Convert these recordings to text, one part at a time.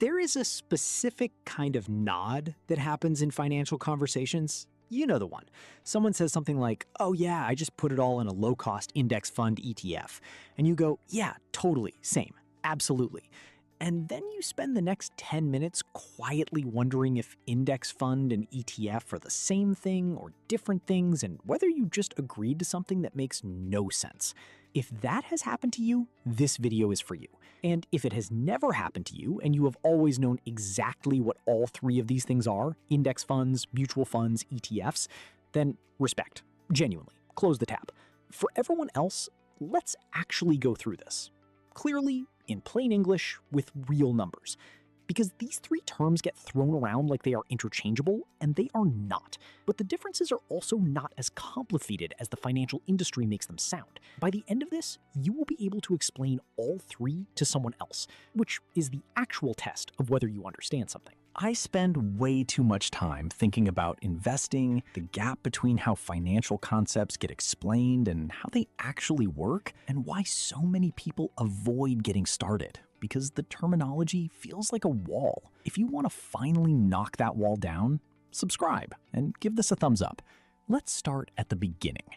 There is a specific kind of nod that happens in financial conversations. You know the one. Someone says something like, "Oh yeah, I just put it all in a low-cost index fund ETF." And you go, "Yeah, totally, same, absolutely." And then you spend the next 10 minutes quietly wondering if index fund and ETF are the same thing or different things, and whether you just agreed to something that makes no sense. If that has happened to you, this video is for you. And if it has never happened to you and you have always known exactly what all three of these things are, index funds, mutual funds, ETFs, then respect. Genuinely. Close the tab. For everyone else, let's actually go through this. Clearly, in plain English, with real numbers. Because these three terms get thrown around like they are interchangeable, and they are not. But the differences are also not as complicated as the financial industry makes them sound. By the end of this, you will be able to explain all three to someone else, which is the actual test of whether you understand something. I spend way too much time thinking about investing, the gap between how financial concepts get explained and how they actually work, and why so many people avoid getting started. Because the terminology feels like a wall. If you want to finally knock that wall down, subscribe and give this a thumbs up. Let's start at the beginning.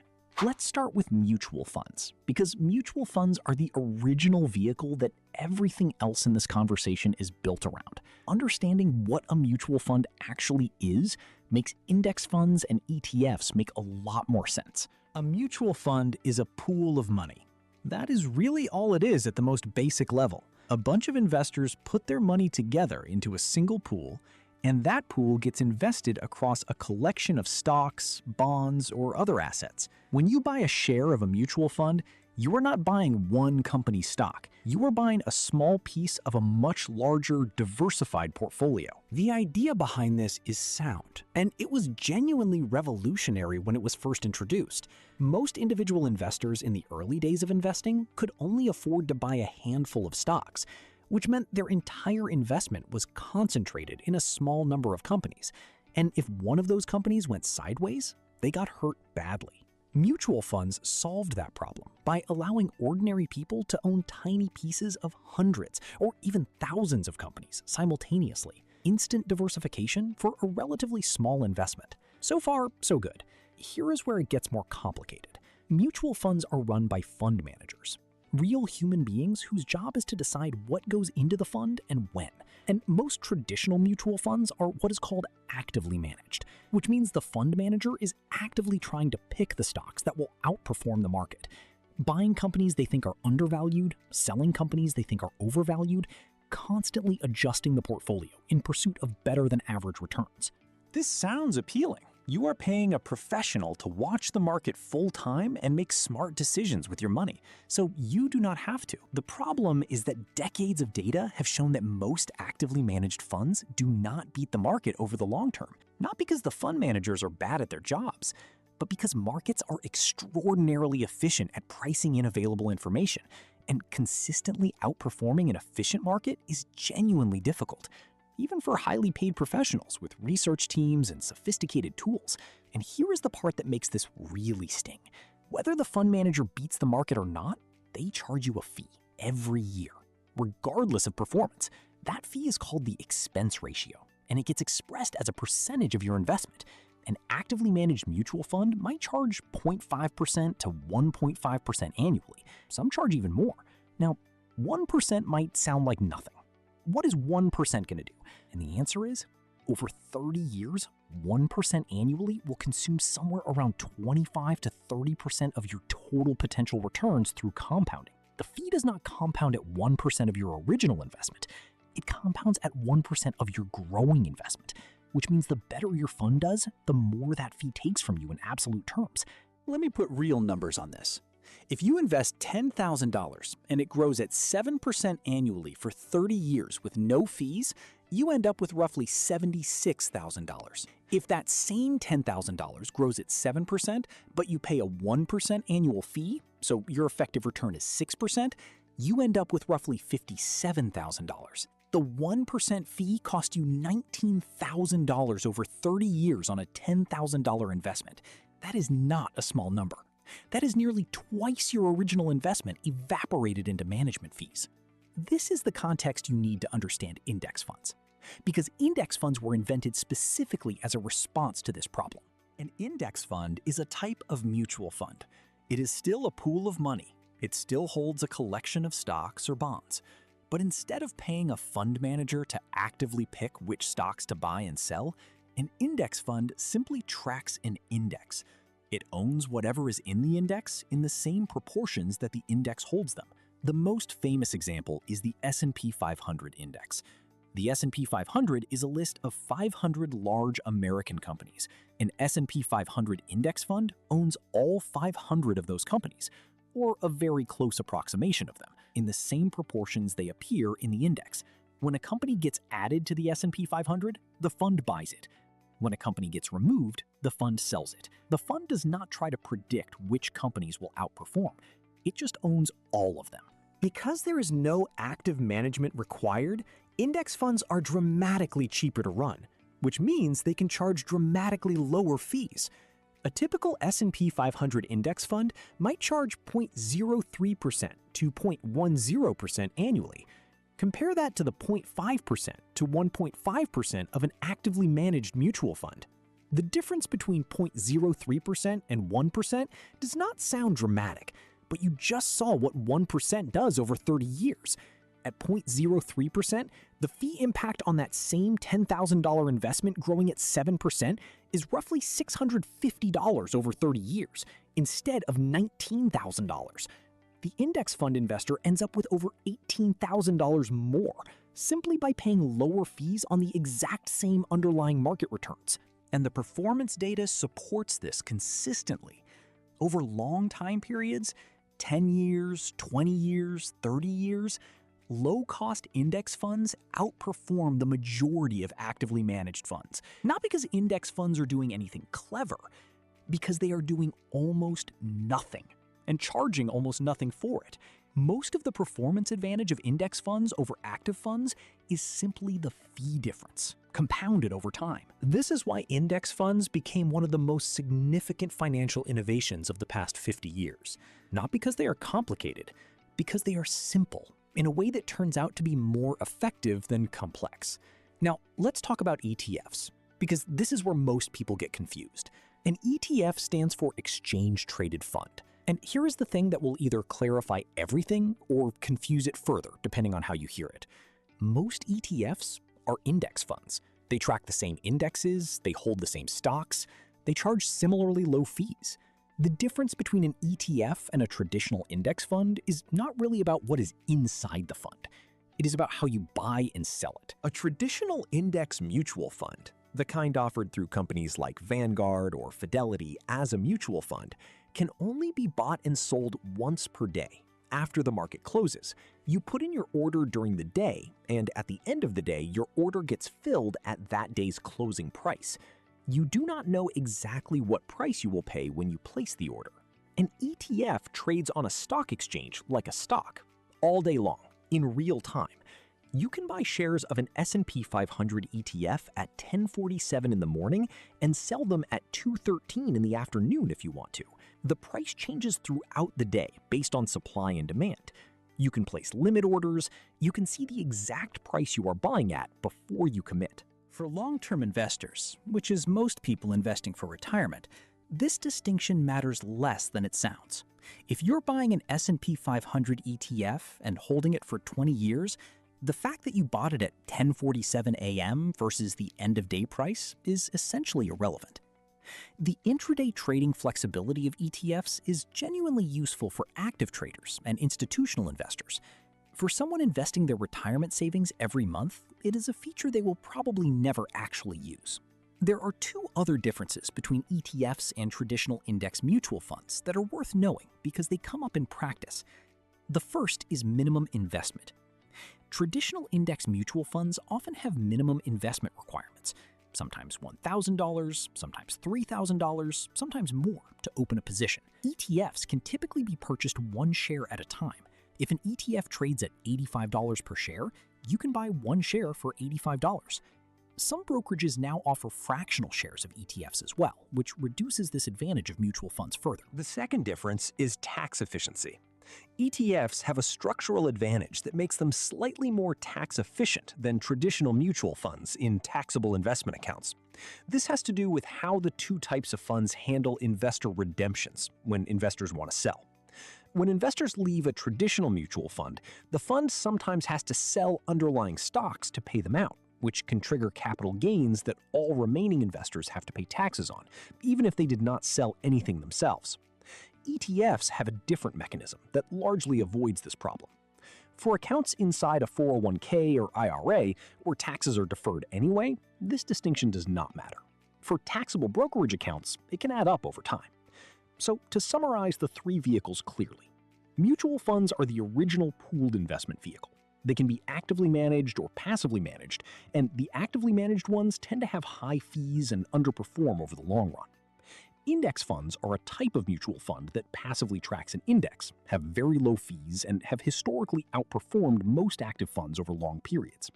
Let's start with mutual funds, because mutual funds are the original vehicle that everything else in this conversation is built around. Understanding what a mutual fund actually is makes index funds and ETFs make a lot more sense. A mutual fund is a pool of money. That is really all it is at the most basic level. A bunch of investors put their money together into a single pool, and that pool gets invested across a collection of stocks, bonds, or other assets. When you buy a share of a mutual fund, you are not buying one company's stock. You are buying a small piece of a much larger, diversified portfolio. The idea behind this is sound, and it was genuinely revolutionary when it was first introduced. Most individual investors in the early days of investing could only afford to buy a handful of stocks, which meant their entire investment was concentrated in a small number of companies. And if one of those companies went sideways, they got hurt badly. Mutual funds solved that problem by allowing ordinary people to own tiny pieces of hundreds or even thousands of companies simultaneously. Instant diversification for a relatively small investment. So far, so good. Here is where it gets more complicated. Mutual funds are run by fund managers. Real human beings whose job is to decide what goes into the fund and when. And most traditional mutual funds are what is called actively managed, which means the fund manager is actively trying to pick the stocks that will outperform the market. Buying companies they think are undervalued, selling companies they think are overvalued, constantly adjusting the portfolio in pursuit of better than average returns. This sounds appealing. You are paying a professional to watch the market full-time and make smart decisions with your money, so you do not have to. The problem is that decades of data have shown that most actively managed funds do not beat the market over the long term. Not because the fund managers are bad at their jobs, but because markets are extraordinarily efficient at pricing in available information, and consistently outperforming an efficient market is genuinely difficult. Even for highly paid professionals with research teams and sophisticated tools. And here is the part that makes this really sting. Whether the fund manager beats the market or not, they charge you a fee every year, regardless of performance. That fee is called the expense ratio, and it gets expressed as a percentage of your investment. An actively managed mutual fund might charge 0.5% to 1.5% annually. Some charge even more. Now, 1% might sound like nothing. What is 1% going to do? And the answer is, over 30 years, 1% annually will consume somewhere around 25 to 30% of your total potential returns through compounding. The fee does not compound at 1% of your original investment. It compounds at 1% of your growing investment, which means the better your fund does, the more that fee takes from you in absolute terms. Let me put real numbers on this. If you invest $10,000 and it grows at 7% annually for 30 years with no fees, you end up with roughly $76,000. If that same $10,000 grows at 7%, but you pay a 1% annual fee, so your effective return is 6%, you end up with roughly $57,000. The 1% fee cost you $19,000 over 30 years on a $10,000 investment. That is not a small number. That is nearly twice your original investment evaporated into management fees. This is the context you need to understand index funds, because index funds were invented specifically as a response to this problem. An index fund is a type of mutual fund. It is still a pool of money. It still holds a collection of stocks or bonds. But instead of paying a fund manager to actively pick which stocks to buy and sell, an index fund simply tracks an index. It owns whatever is in the index in the same proportions that the index holds them. The most famous example is the S&P 500 index. The S&P 500 is a list of 500 large American companies. An S&P 500 index fund owns all 500 of those companies, or a very close approximation of them, in the same proportions they appear in the index. When a company gets added to the S&P 500, the fund buys it. When a company gets removed, the fund sells it. The fund does not try to predict which companies will outperform. It just owns all of them. Because there is no active management required, index funds are dramatically cheaper to run, which means they can charge dramatically lower fees. A typical S&P 500 index fund might charge 0.03% to 0.10% annually. Compare that to the 0.5% to 1.5% of an actively managed mutual fund. The difference between 0.03% and 1% does not sound dramatic, but you just saw what 1% does over 30 years. At 0.03%, the fee impact on that same $10,000 investment growing at 7% is roughly $650 over 30 years, instead of $19,000. The index fund investor ends up with over $18,000 more, simply by paying lower fees on the exact same underlying market returns. And the performance data supports this consistently. Over long time periods, 10 years, 20 years, 30 years, low-cost index funds outperform the majority of actively managed funds. Not because index funds are doing anything clever, because they are doing almost nothing and charging almost nothing for it. Most of the performance advantage of index funds over active funds is simply the fee difference, compounded over time. This is why index funds became one of the most significant financial innovations of the past 50 years. Not because they are complicated, because they are simple, in a way that turns out to be more effective than complex. Now, let's talk about ETFs, because this is where most people get confused. An ETF stands for Exchange Traded Fund. And here is the thing that will either clarify everything or confuse it further, depending on how you hear it. Most ETFs are index funds. They track the same indexes, they hold the same stocks, they charge similarly low fees. The difference between an ETF and a traditional index fund is not really about what is inside the fund. It is about how you buy and sell it. A traditional index mutual fund, the kind offered through companies like Vanguard or Fidelity as a mutual fund, can only be bought and sold once per day, after the market closes. You put in your order during the day, and at the end of the day, your order gets filled at that day's closing price. You do not know exactly what price you will pay when you place the order. An ETF trades on a stock exchange like a stock, all day long, in real time. You can buy shares of an S&P 500 ETF at 10:47 in the morning and sell them at 2:13 in the afternoon if you want to. The price changes throughout the day based on supply and demand. You can place limit orders. You can see the exact price you are buying at before you commit. For long-term investors, which is most people investing for retirement, this distinction matters less than it sounds. If you're buying an S&P 500 ETF and holding it for 20 years, the fact that you bought it at 10:47 a.m. versus the end-of-day price is essentially irrelevant. The intraday trading flexibility of ETFs is genuinely useful for active traders and institutional investors. For someone investing their retirement savings every month, it is a feature they will probably never actually use. There are two other differences between ETFs and traditional index mutual funds that are worth knowing because they come up in practice. The first is minimum investment. Traditional index mutual funds often have minimum investment requirements, sometimes $1,000, sometimes $3,000, sometimes more to open a position. ETFs can typically be purchased one share at a time. If an ETF trades at $85 per share, you can buy one share for $85. Some brokerages now offer fractional shares of ETFs as well, which reduces this advantage of mutual funds further. The second difference is tax efficiency. ETFs have a structural advantage that makes them slightly more tax efficient than traditional mutual funds in taxable investment accounts. This has to do with how the two types of funds handle investor redemptions when investors want to sell. When investors leave a traditional mutual fund, the fund sometimes has to sell underlying stocks to pay them out, which can trigger capital gains that all remaining investors have to pay taxes on, even if they did not sell anything themselves. ETFs have a different mechanism that largely avoids this problem. For accounts inside a 401k or IRA, where taxes are deferred anyway, this distinction does not matter. For taxable brokerage accounts, it can add up over time. So, to summarize the three vehicles clearly, mutual funds are the original pooled investment vehicle. They can be actively managed or passively managed, and the actively managed ones tend to have high fees and underperform over the long run. Index funds are a type of mutual fund that passively tracks an index, have very low fees, and have historically outperformed most active funds over long periods.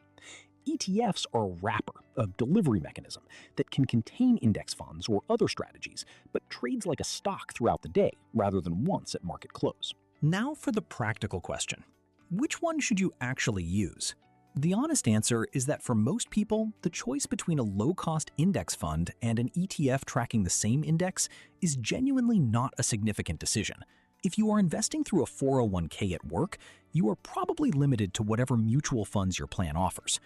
ETFs are a wrapper, a delivery mechanism, that can contain index funds or other strategies, but trades like a stock throughout the day rather than once at market close. Now for the practical question. Which one should you actually use? The honest answer is that for most people, the choice between a low-cost index fund and an ETF tracking the same index is genuinely not a significant decision. If you are investing through a 401k at work, you are probably limited to whatever mutual funds your plan offers.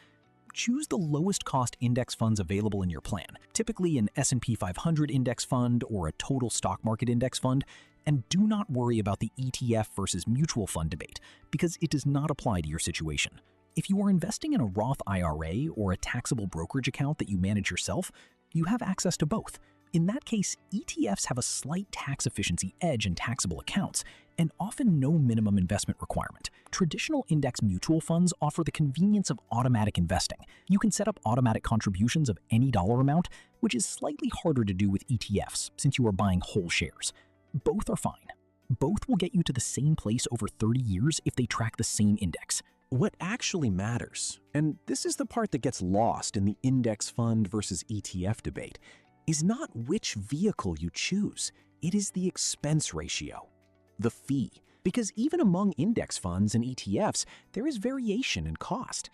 Choose the lowest cost index funds available in your plan, typically an S&P 500 index fund or a total stock market index fund, and do not worry about the ETF versus mutual fund debate, because it does not apply to your situation. If you are investing in a Roth IRA or a taxable brokerage account that you manage yourself, you have access to both. In that case, ETFs have a slight tax efficiency edge in taxable accounts, and often no minimum investment requirement. Traditional index mutual funds offer the convenience of automatic investing. You can set up automatic contributions of any dollar amount, which is slightly harder to do with ETFs since you are buying whole shares. Both are fine. Both will get you to the same place over 30 years if they track the same index. What actually matters, and this is the part that gets lost in the index fund versus ETF debate, is not which vehicle you choose. It is the expense ratio, the fee. Because even among index funds and ETFs, there is variation in cost.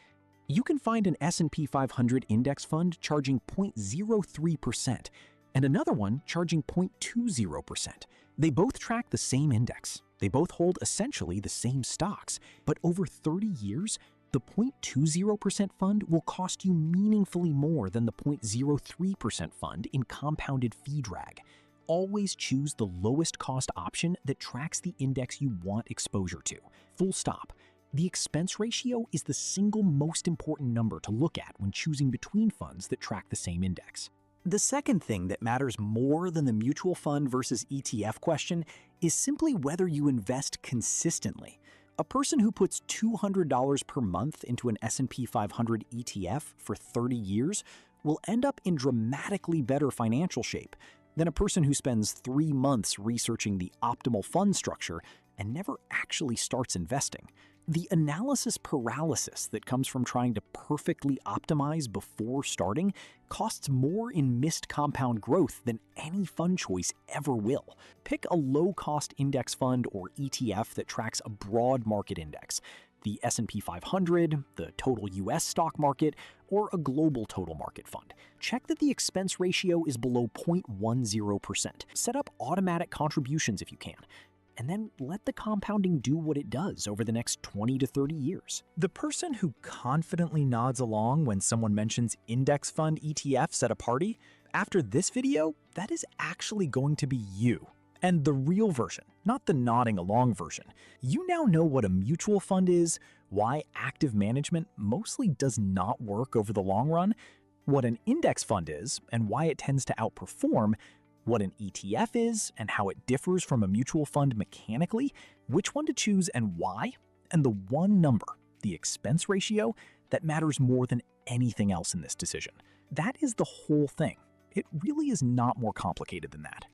You can find an S&P 500 index fund charging 0.03% and another one charging 0.20%. They both track the same index. They both hold essentially the same stocks, but over 30 years, the 0.20% fund will cost you meaningfully more than the 0.03% fund in compounded fee drag. Always choose the lowest cost option that tracks the index you want exposure to. Full stop. The expense ratio is the single most important number to look at when choosing between funds that track the same index. The second thing that matters more than the mutual fund versus ETF question is simply whether you invest consistently. A person who puts $200 per month into an S&P 500 ETF for 30 years will end up in dramatically better financial shape than a person who spends 3 months researching the optimal fund structure and never actually starts investing. The analysis paralysis that comes from trying to perfectly optimize before starting costs more in missed compound growth than any fund choice ever will. Pick a low-cost index fund or ETF that tracks a broad market index, the S&P 500, the total US stock market, or a global total market fund. Check that the expense ratio is below 0.10%. Set up automatic contributions if you can, and then let the compounding do what it does over the next 20 to 30 years. The person who confidently nods along when someone mentions index fund ETFs at a party, after this video, that is actually going to be you. And the real version, not the nodding along version. You now know what a mutual fund is, why active management mostly does not work over the long run, what an index fund is and why it tends to outperform, what an ETF is and how it differs from a mutual fund mechanically, which one to choose and why, and the one number, the expense ratio, that matters more than anything else in this decision. That is the whole thing. It really is not more complicated than that.